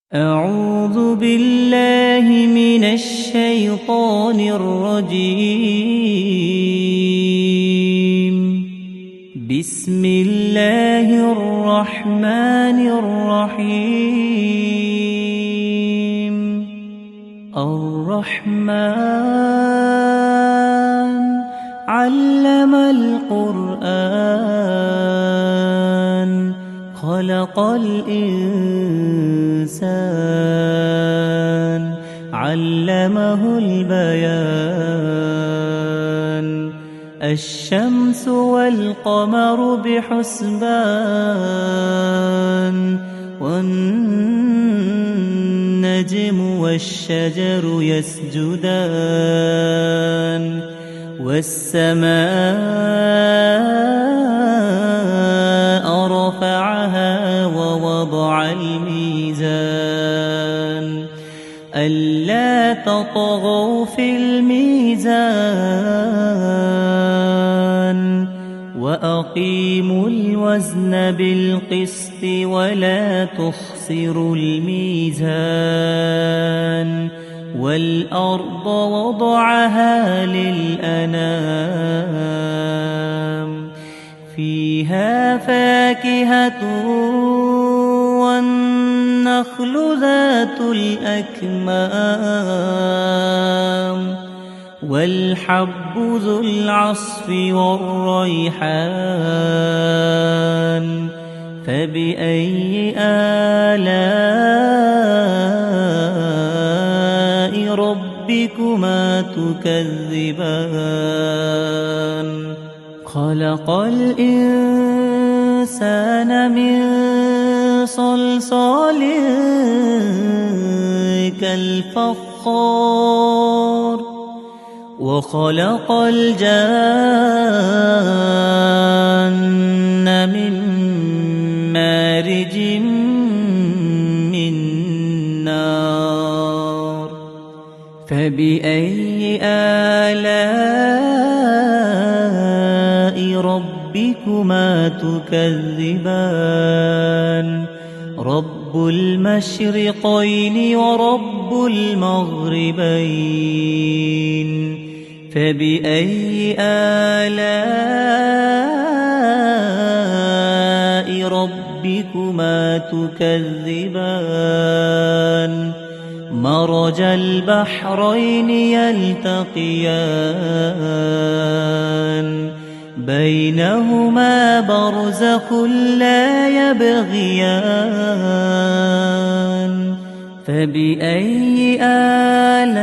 أعوذ بالله من الشيطان الرجيم. بسم الله الرحمن الرحيم. الرحمن علم القرآن خلق الإنسان علمه البيان. الشمس والقمر بحسبان والنجم والشجر يسجدان والسماء رفعها ووضع الميزان ألا تطغوا في الميزان وأقيموا الوزن بالقسط ولا تخسروا الميزان والأرض وضعها للأنام فيها فاكهة والنخل ذات الأكمام والحب ذو العصف والريحان فبأي آلاء ربكما تكذبان. خلق الإنسان من صلصال كالفخار وخلق الجان من مارج من نار فبأي آلاء ربكما تكذبان. رب المشرقين ورب المغربين فبأي آلاء ربكما تكذبان. مرج البحرين يلتقيان بينهما برزخ لا يبغيان فبأي آلاء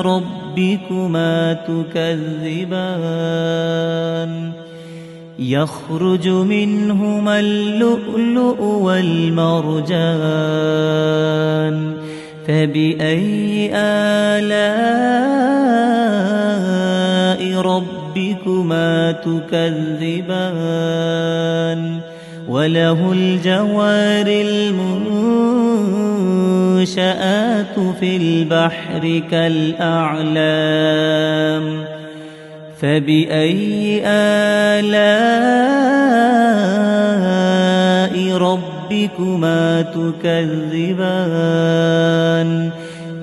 ربكما تكذبان. يخرج منهما اللؤلؤ والمرجان فبأي آلاء ربكما تكذبان. وله الجوار المنشآت في البحر كالأعلام فبأي آلاء ربكما تكذبان.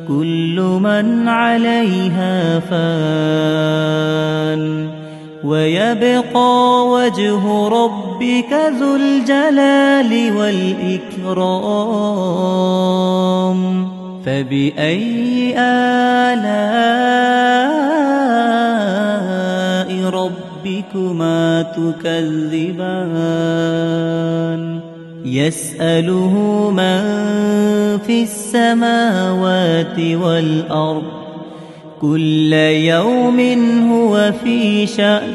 كل من عليها فان ويبقى وجه ربك ذو الجلال والإكرام فبأي آلاء ربكما تكذبان. يسأله من في السماوات والأرض كل يوم هو في شأن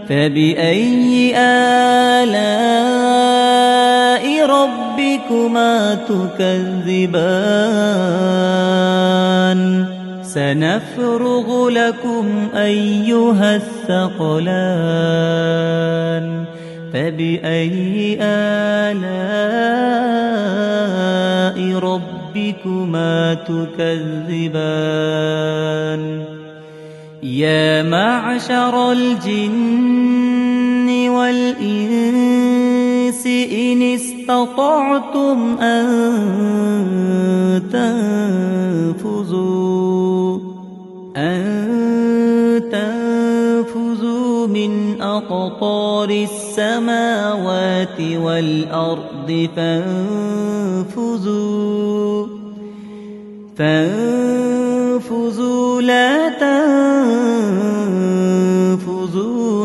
فبأي آلاء ربكما تكذبان. سنفرغ لكم أيها الثقلان فبأي آلاء ربكما تكذبان. يا معشر الجن والإنس إن استطعتم أن تنفذوا من أقطار السماوات والأرض فانفذوا لا تنفذون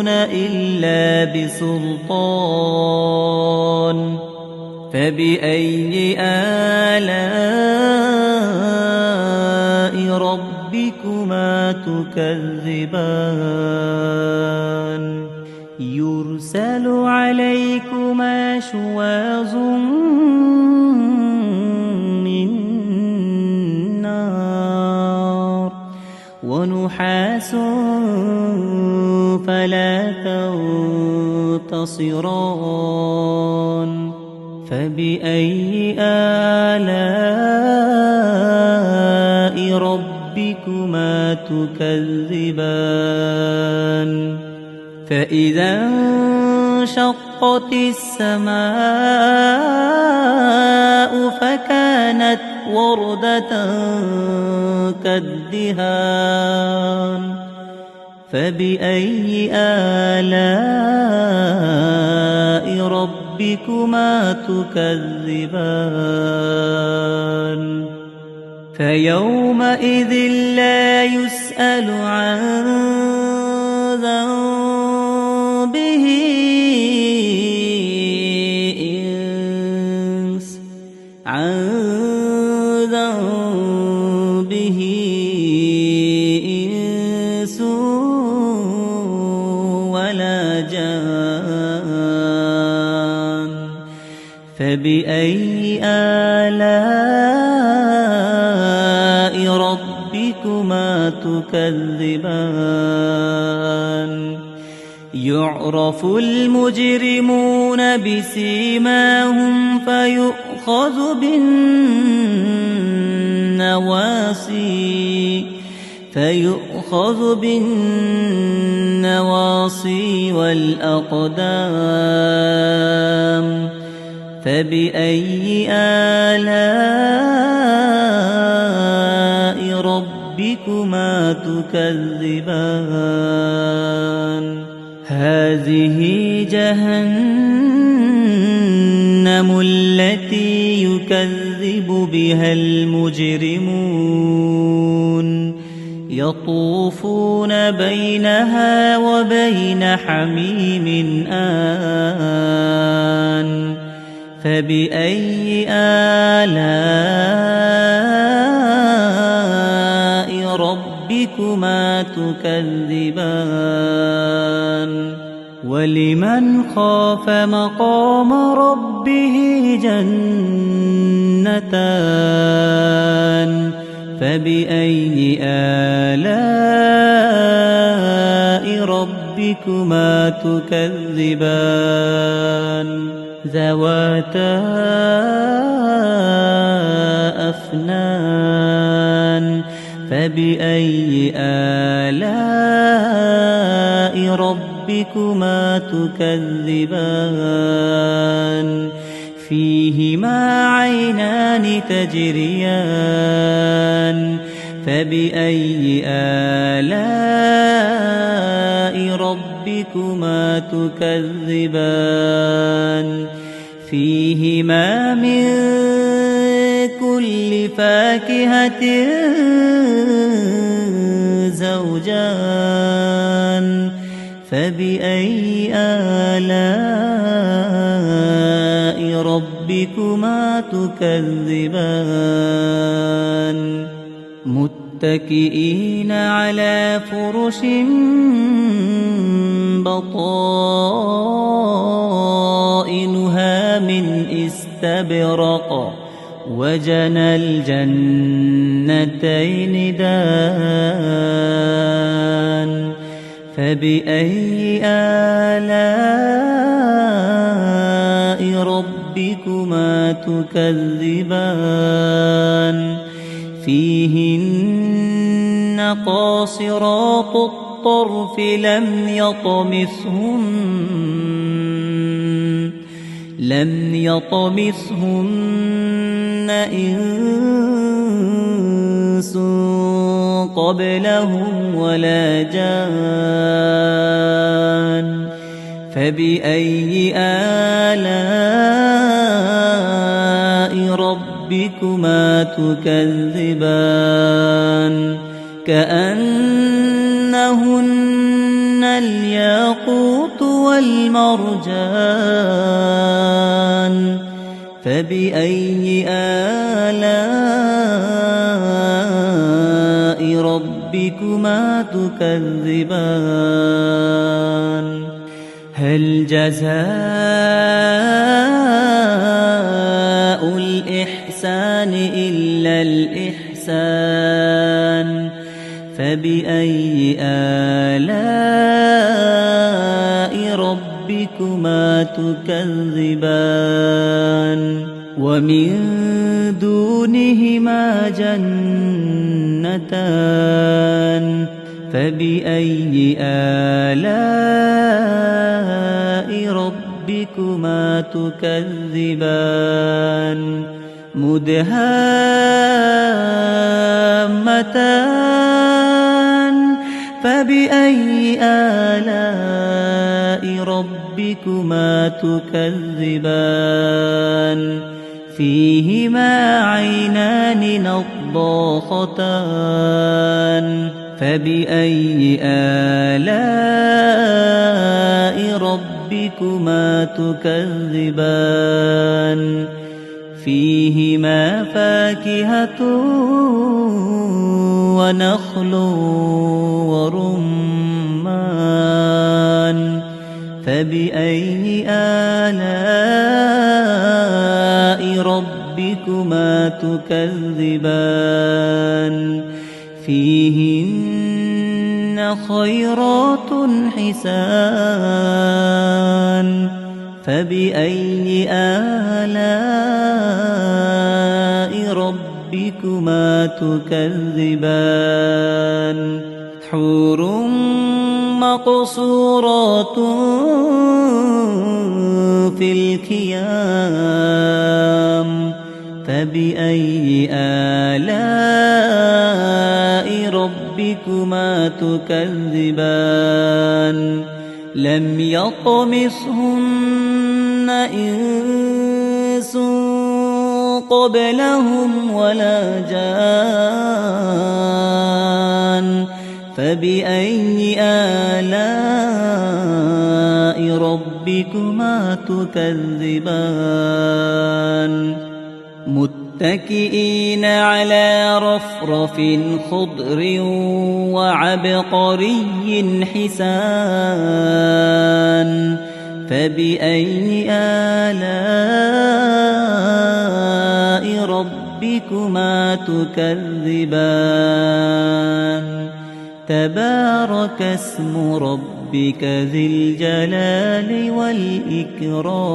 إلا بسلطان فبأي آلاء ربكما تكذبان يرسل عليكما شواظ من نار ونحاس فلا تنتصران فبأي آلاء ربكما تكذبان فإذا انشقت السماء فكانت وردة كالدهان فبأي آلاء ربكما تكذبان فيومئذ لا يسأل عن ذنبه إنس ولا جان فبأي آلاء ربكما تكذبان يعرف المجرمون بسيماهم فيؤخذ بالنواصي والأقدام فبأي آلاء ربكما تكذبان هذه جهنم التي يكذب بها المجرمون يطوفون بينها وبين حميم آن فبأي آلاء ربكما تكذبان ولمن خاف مقام ربه جنتان فبأي آلاء ربكما تكذبان ذواتا أفنان فبأي آلاء ربكما تكذبان فيهما عينان تجريان فبأي آلاء ربكما تكذبان فيهما من كل فاكهة زوجان فبأي آلاء ربكما تكذبان متكئين على فرش بطائنها من استبرق وجنى الجنتين دان فبأي آلاء ربكما تكذبان فيهن قاصرات الطرف لم لم يطمثهن إنس قبلهم ولا جان فبأي آلاء ربكما تكذبان كأنهن الياقوت والمرجان فبأي آلاء ربكما تكذبان هل جزاء الإحسان إلا الإحسان فبأي آلاء ربكما تكذبان ومن دونهما جنتان فبأي آلاء ربكما تكذبان مدهامتان فبأي آلاء ربكما تكذبان فيهما عينان نضاختان فبأي آلاء ربكما تكذبان فيهما فاكهة ونخل ورمان فبأي آلاء ربكما تكذبان فيهن خيرات حسان فبأي آلاء ربكما تكذبان حور مقصورات في الخيام فبأي آلاء ربكما تكذبان لم يطمثهن إنس قبلهم ولا جان فبأي آلاء ربكما تكذبان متكئين على رفرف خضر وعبقري حسان فبأي آلاء ربكما تكذبان تبارك اسم ربك ذي الجلال والإكرام